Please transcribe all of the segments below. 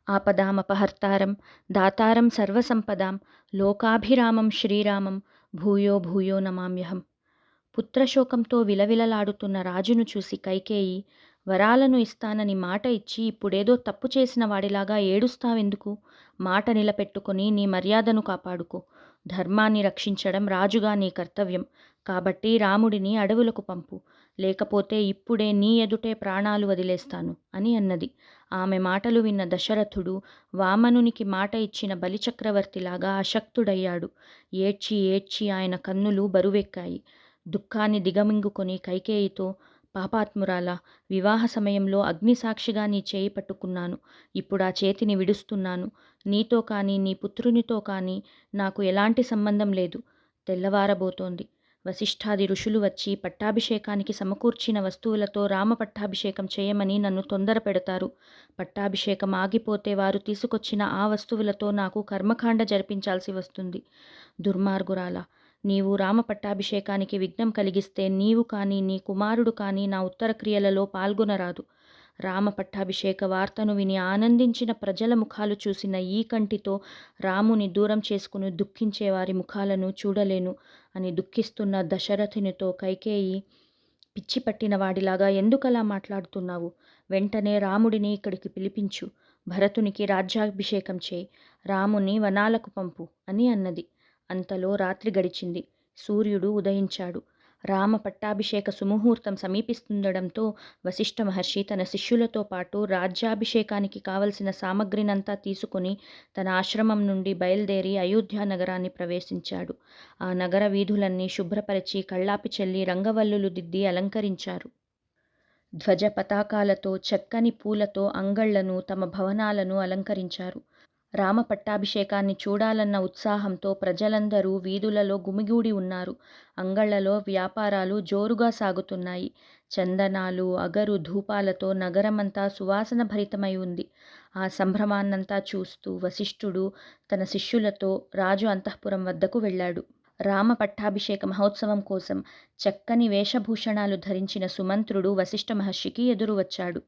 ఆపదామపహర్తారం దాతారం సర్వసంపదాం లోకాభిరామం శ్రీరామం భూయో భూయో నమామ్యహం. పుత్రశోకంతో విలవిలలాడుతున్న రాజును చూసి కైకేయి, వరాలను ఇస్తానని మాట ఇచ్చి ఇప్పుడేదో తప్పు చేసిన వాడిలాగా ఏడుస్తావెందుకు? మాట నిలబెట్టుకొని నీ మర్యాదను కాపాడుకో. ధర్మాన్ని రక్షించడం రాజుగా నీ కర్తవ్యం. కాబట్టి రాముడిని అడవులకు పంపు. లేకపోతే ఇప్పుడే నీ ఎదుటే ప్రాణాలు వదిలేస్తాను అని అన్నది. ఆమె మాటలు విన్న దశరథుడు వామనునికి మాట ఇచ్చిన బలిచక్రవర్తిలాగా అశక్తుడయ్యాడు. ఏడ్చి ఏడ్చి ఆయన కన్నులు బరువెక్కాయి. దుఃఖాన్ని దిగమింగుకొని కైకేయితో, పాపాత్మురాలా, వివాహ సమయంలో అగ్నిసాక్షిగా నీ చేయి పట్టుకున్నాను. ఇప్పుడు ఆ చేతిని విడుస్తున్నాను. నీతో కానీ నీ పుత్రునితో కానీ నాకు ఎలాంటి సంబంధం లేదు. తెల్లవారబోతోంది. వశిష్ఠాది ఋషులు వచ్చి పట్టాభిషేకానికి సమకూర్చిన వస్తువులతో రామ పట్టాభిషేకం చేయమని నన్ను తొందర పెడతారు. పట్టాభిషేకం ఆగిపోతే వారు తీసుకొచ్చిన ఆ వస్తువులతో నాకు కర్మకాండ జరిపించాల్సి వస్తుంది. దుర్మార్గురాలా, నీవు రామ పట్టాభిషేకానికి విఘ్నం కలిగిస్తే నీవు కానీ నీ కుమారుడు కానీ నా ఉత్తర క్రియలలో పాల్గొనరాదు. రామ పట్టాభిషేక వార్తను విని ఆనందించిన ప్రజల ముఖాలు చూసిన ఈ కంటితో రాముని దూరం చేసుకుని దుఃఖించేవారి ముఖాలను చూడలేను అని దుఃఖిస్తున్న దశరథునితో కైకేయి, పిచ్చి పట్టిన వాడిలాగా ఎందుకలా మాట్లాడుతున్నావు? వెంటనే రాముడిని ఇక్కడికి పిలిపించు. భరతునికి రాజ్యాభిషేకం చేయి. రాముని వనాలకు పంపు అని అన్నది. అంతలో రాత్రి గడిచింది. సూర్యుడు ఉదయించాడు. రామ పట్టాభిషేక సుముహూర్తం సమీపిస్తుండడంతో వశిష్ఠ మహర్షి తన శిష్యులతో పాటు రాజ్యాభిషేకానికి కావలసిన సామగ్రినంతా తీసుకుని తన ఆశ్రమం నుండి బయలుదేరి అయోధ్య నగరాన్ని ప్రవేశించాడు. ఆ నగర వీధులన్నీ శుభ్రపరిచి కళ్ళాపి చల్లి రంగవల్లులు దిద్ది అలంకరించారు. ధ్వజ పతాకాలతో చక్కని పూలతో అంగళ్లను తమ భవనాలను అలంకరించారు. రామ పట్టాభిషేకాన్ని చూడాలన్న ఉత్సాహంతో ప్రజలందరూ వీధులలో గుమిగూడి ఉన్నారు. అంగళ్లలో వ్యాపారాలు జోరుగా సాగుతున్నాయి. చందనాలు, అగరు, ధూపాలతో నగరమంతా సువాసన భరితమై ఉంది. ఆ సంభ్రమాన్నంతా చూస్తూ వశిష్ఠుడు తన శిష్యులతో రాజు అంతఃపురం వద్దకు వెళ్ళాడు. రామ పట్టాభిషేక మహోత్సవం కోసం చక్కని వేషభూషణాలు ధరించిన సుమంత్రుడు వశిష్ఠ మహర్షికి ఎదురు వచ్చాడు.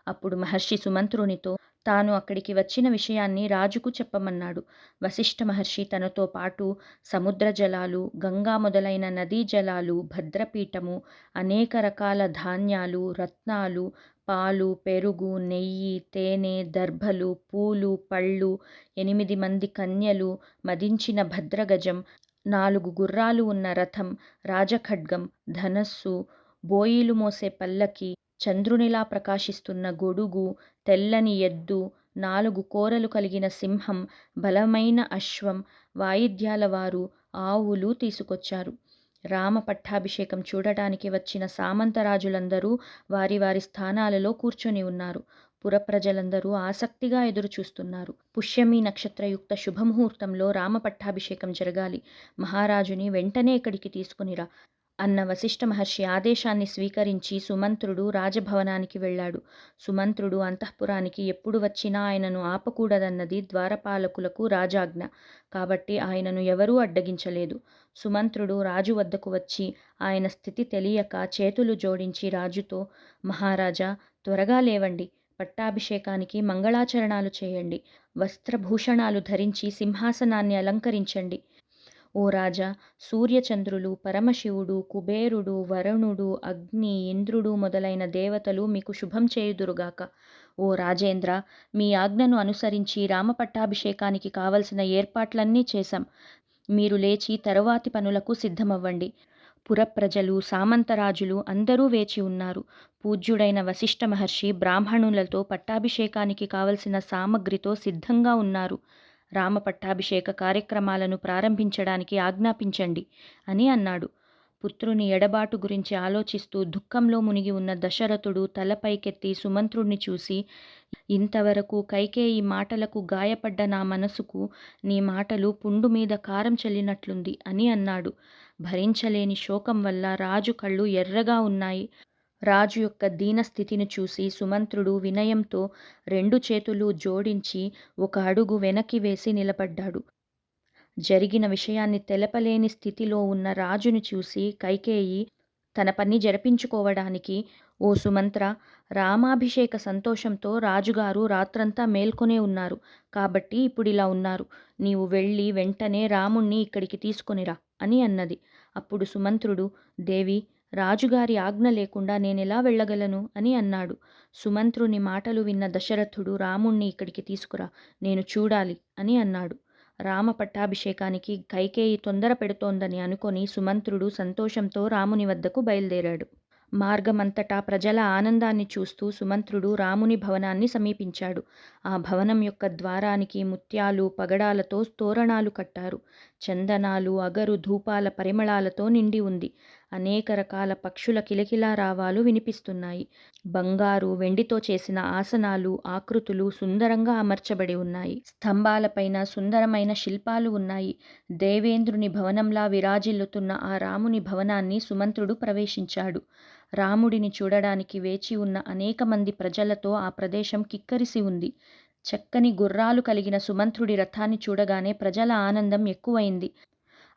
అప్పుడు మహర్షి సుమంత్రునితో తాను అక్కడికి వచ్చిన విషయాన్ని రాజుకు చెప్పమన్నాడు. వశిష్ఠ మహర్షి తనతో పాటు సముద్ర జలాలు, గంగా మొదలైన నదీ జలాలు, భద్రపీఠము, అనేక రకాల ధాన్యాలు, రత్నాలు, పాలు, పెరుగు, నెయ్యి, తేనె, దర్భలు, పూలు, పళ్ళు, 8 మంది కన్యలు, మదించిన భద్రగజం, 4 గుర్రాలు ఉన్న రథం, రాజఖడ్గం, ధనస్సు, బోయిలు మోసే పల్లకి, చంద్రునిలా ప్రకాశిస్తున్న గొడుగు, తెల్లని ఎద్దు, 4 కోరలు కలిగిన సింహం, బలమైన అశ్వం, వాయిద్యాల వారు, ఆవులు తీసుకొచ్చారు. రామ పట్టాభిషేకం చూడటానికి వచ్చిన సామంతరాజులందరూ వారి వారి స్థానాలలో కూర్చొని ఉన్నారు. పురప్రజలందరూ ఆసక్తిగా ఎదురుచూస్తున్నారు. పుష్యమి నక్షత్రయుక్త శుభముహూర్తంలో రామ పట్టాభిషేకం జరగాలి. మహారాజుని వెంటనే ఇక్కడికి తీసుకునిరా అన్న వశిష్ఠ మహర్షి ఆదేశాన్ని స్వీకరించి సుమంత్రుడు రాజభవనానికి వెళ్ళాడు. సుమంత్రుడు అంతఃపురానికి ఎప్పుడు వచ్చినా ఆయనను ఆపకూడదన్నది ద్వారపాలకులకు రాజాజ్ఞ. కాబట్టి ఆయనను ఎవరూ అడ్డగించలేదు. సుమంత్రుడు రాజు వద్దకు వచ్చి ఆయన స్థితి తెలియక చేతులు జోడించి రాజుతో, మహారాజా, త్వరగా లేవండి. పట్టాభిషేకానికి మంగళాచరణాలు చేయండి. వస్త్రభూషణాలు ధరించి సింహాసనాన్ని అలంకరించండి. ఓ రాజా, సూర్యచంద్రులు, పరమశివుడు, కుబేరుడు, వరుణుడు, అగ్ని, ఇంద్రుడు మొదలైన దేవతలు మీకు శుభం చేయుదురుగాక. ఓ రాజేంద్ర, మీ ఆజ్ఞను అనుసరించి రామ పట్టాభిషేకానికి కావలసిన ఏర్పాట్లన్నీ చేశాం. మీరు లేచి తరువాతి పనులకు సిద్ధమవ్వండి. పురప్రజలు, సామంతరాజులు అందరూ వేచి ఉన్నారు. పూజ్యుడైన వశిష్ఠ మహర్షి బ్రాహ్మణులతో పట్టాభిషేకానికి కావలసిన సామగ్రితో సిద్ధంగా ఉన్నారు. రామ పట్టాభిషేక కార్యక్రమాలను ప్రారంభించడానికి ఆజ్ఞాపించండి అని అన్నాడు. పుత్రుని ఎడబాటు గురించి ఆలోచిస్తూ దుఃఖంలో మునిగి ఉన్న దశరథుడు తల పైకెత్తి సుమంత్రుణ్ణి చూసి, ఇంతవరకు కైకేయి మాటలకు గాయపడ్డ నా మనసుకు నీ మాటలు పుండు మీద కారం చల్లినట్లుంది అని అన్నాడు. భరించలేని శోకం వల్ల రాజు కళ్ళు ఎర్రగా ఉన్నాయి. రాజు యొక్క దీనస్థితిని చూసి సుమంత్రుడు వినయంతో 2 చేతులు జోడించి ఒక అడుగు వెనక్కి వేసి నిలబడ్డాడు. జరిగిన విషయాన్ని తెలపలేని స్థితిలో ఉన్న రాజును చూసి కైకేయి తన పని జరిపించుకోవడానికి ఓ సుమంత్ర, రామాభిషేక సంతోషంతో రాజుగారు రాత్రంతా మేల్కొనే ఉన్నారు. కాబట్టి ఇప్పుడిలా ఉన్నారు. నీవు వెళ్ళి వెంటనే రాముణ్ణి ఇక్కడికి తీసుకొనిరా అని అన్నది. అప్పుడు సుమంత్రుడు, దేవి, రాజుగారి ఆజ్ఞ లేకుండా నేనెలా వెళ్ళగలను అని అన్నాడు. సుమంత్రుని మాటలు విన్న దశరథుడు, రాముణ్ణి ఇక్కడికి తీసుకురా, నేను చూడాలి అని అన్నాడు. రామ పట్టాభిషేకానికి కైకేయి తొందర పెడుతోందని అనుకొని సుమంత్రుడు సంతోషంతో రాముని వద్దకు బయలుదేరాడు. మార్గమంతటా ప్రజల ఆనందాన్ని చూస్తూ సుమంత్రుడు రాముని భవనాన్ని సమీపించాడు. ఆ భవనం యొక్క ద్వారానికి ముత్యాలు, పగడాలతో తోరణాలు కట్టారు. చందనాలు, అగరు, ధూపాల పరిమళాలతో నిండి ఉంది. అనేక రకాల పక్షుల కిలకిలారావాలు వినిపిస్తున్నాయి. బంగారు, వెండితో చేసిన ఆసనాలు, ఆకృతులు సుందరంగా అమర్చబడి ఉన్నాయి. స్తంభాలపైన సుందరమైన శిల్పాలు ఉన్నాయి. దేవేంద్రుని భవనంలా విరాజిల్లుతున్న ఆ రాముని భవనాన్ని సుమంత్రుడు ప్రవేశించాడు. రాముడిని చూడడానికి వేచి ఉన్న అనేక మంది ప్రజలతో ఆ ప్రదేశం కిక్కరిసి ఉంది. చక్కని గుర్రాలు కలిగిన సుమంత్రుడి రథాన్ని చూడగానే ప్రజల ఆనందం ఎక్కువైంది.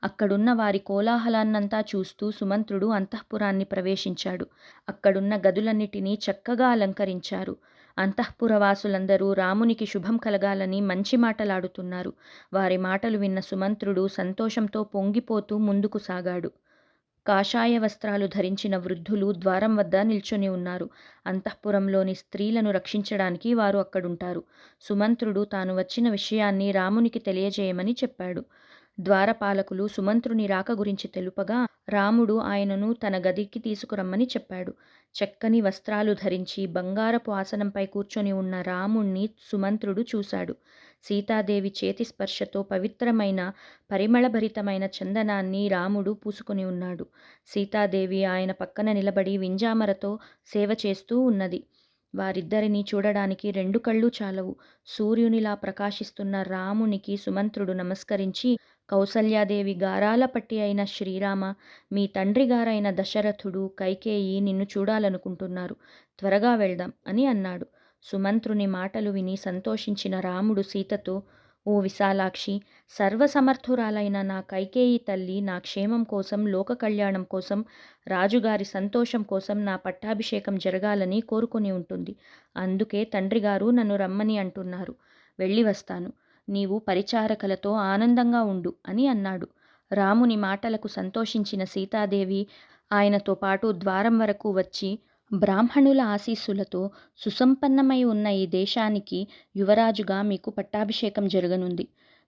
అక్కడున్న వారి కోలాహలాన్నంతా చూస్తూ సుమంత్రుడు అంతఃపురాన్ని ప్రవేశించాడు. అక్కడున్న గదులన్నిటినీ చక్కగా అలంకరించారు. అంతఃపురవాసులందరూ రామునికి శుభం కలగాలని మంచి మాటలాడుతున్నారు. వారి మాటలు విన్న సుమంత్రుడు సంతోషంతో పొంగిపోతూ ముందుకు సాగాడు. కాషాయ వస్త్రాలు ధరించిన వృద్ధులు ద్వారం వద్ద నిల్చొని ఉన్నారు. అంతఃపురంలోని స్త్రీలను రక్షించడానికి వారు అక్కడుంటారు. సుమంత్రుడు తాను వచ్చిన విషయాన్ని రామునికి తెలియజేయమని చెప్పాడు. ద్వారపాలకులు సుమంత్రుని రాక గురించి తెలుపగా రాముడు ఆయనను తన గదికి తీసుకురమ్మని చెప్పాడు. చక్కని వస్త్రాలు ధరించి బంగారపు ఆసనంపై కూర్చొని ఉన్న రాముణ్ణి సుమంత్రుడు చూశాడు. సీతాదేవి చేతి స్పర్శతో పవిత్రమైన పరిమళభరితమైన చందనాన్ని రాముడు పూసుకొని ఉన్నాడు. సీతాదేవి ఆయన పక్కన నిలబడి వింజామరతో సేవ చేస్తూ ఉన్నది. వారిద్దరినీ చూడడానికి 2 కళ్ళు చాలవు. సూర్యునిలా ప్రకాశిస్తున్న రామునికి సుమంత్రుడు నమస్కరించి, కౌసల్యాదేవి గారాల పట్టి అయిన శ్రీరామ, మీ తండ్రి గారైన దశరథుడు, కైకేయి నిన్ను చూడాలనుకుంటున్నారు. త్వరగా వెళ్దాం అని అన్నాడు. సుమంత్రుని మాటలు విని సంతోషించిన రాముడు సీతతో, ఓ విశాలాక్షి, సర్వసమర్థురాలైన నా కైకేయి తల్లి నా క్షేమం కోసం, లోక కళ్యాణం కోసం, రాజుగారి సంతోషం కోసం నా పట్టాభిషేకం జరగాలని కోరుకొని ఉంటుంది. అందుకే తండ్రిగారు నన్ను రమ్మని అంటున్నారు. వెళ్ళి వస్తాను. నీవు పరిచారకలతో ఆనందంగా ఉండు అని అన్నాడు. రాముని మాటలకు సంతోషించిన సీతాదేవి ఆయనతో పాటు ద్వారం వరకు వచ్చి, బ్రాహ్మణుల ఆశీస్సులతో సుసంపన్నమై ఉన్న ఈ దేశానికి యువరాజుగా మీకు పట్టాభిషేకం జరగనుంది.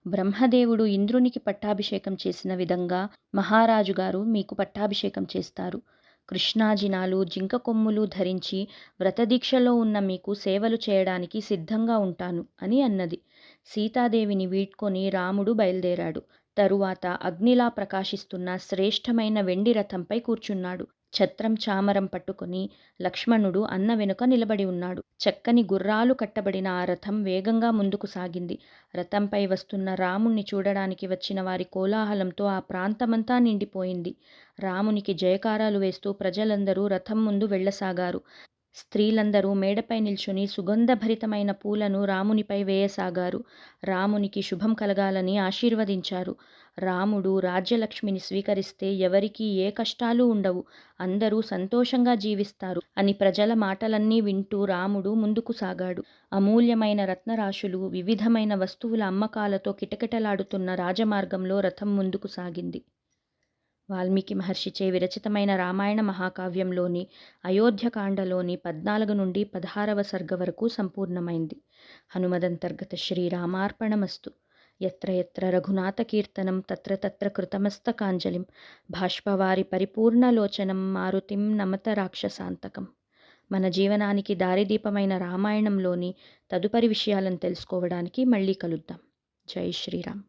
బ్రహ్మదేవుడు ఇంద్రునికి పట్టాభిషేకం చేసిన విధంగా మహారాజుగారు మీకు పట్టాభిషేకం చేస్తారు. కృష్ణాజినాలు, జింక కొమ్ములు ధరించి వ్రతదీక్షలో ఉన్న మీకు సేవలు చేయడానికి సిద్ధంగా ఉంటాను అని అన్నది. సీతాదేవిని వీడ్కొని రాముడు బయలుదేరాడు. తరువాత అగ్నిలా ప్రకాశిస్తున్న శ్రేష్టమైన వెండి రథంపై కూర్చున్నాడు. ఛత్రం చామరం పట్టుకొని లక్ష్మణుడు అన్న వెనుక నిలబడి ఉన్నాడు. చక్కని గుర్రాలు కట్టబడిన ఆ రథం వేగంగా ముందుకు సాగింది. రథంపై వస్తున్న రాముణ్ణి చూడడానికి వచ్చిన వారి కోలాహలంతో ఆ ప్రాంతమంతా నిండిపోయింది. రామునికి జయకారాలు వేస్తూ ప్రజలందరూ రథం ముందు వెళ్ళసాగారు. స్త్రీలందరూ మేడపై నిల్చుని సుగంధభరితమైన పూలను రామునిపై వేయసాగారు. రామునికి శుభం కలగాలని ఆశీర్వదించారు. రాముడు రాజ్యలక్ష్మిని స్వీకరిస్తే ఎవరికీ ఏ కష్టాలు ఉండవు, అందరూ సంతోషంగా జీవిస్తారు అని ప్రజల మాటలన్నీ వింటూ రాముడు ముందుకు సాగాడు. అమూల్యమైన రత్నరాశులు, వివిధమైన వస్తువుల అమ్మకాలతో కిటకిటలాడుతున్న రాజమార్గంలో రథం ముందుకు సాగింది. వాల్మీకి మహర్షిచే విరచితమైన రామాయణ మహాకావ్యంలోని అయోధ్యకాండలోని 14 నుండి 16వ సర్గ వరకు సంపూర్ణమైంది. హనుమదంతర్గత శ్రీరామార్పణమస్తు. యత్ర యత్ర రఘునాథకీర్తనం తత్ర తత్ర కృతమస్తకాంజలిం బాష్పవారి పరిపూర్ణలోచనం మారుతిం నమత రాక్షసాంతకం. మన జీవనానికి దారిదీపమైన రామాయణంలోని తదుపరి విషయాలను తెలుసుకోవడానికి మళ్ళీ కలుద్దాం. జై శ్రీరామ్.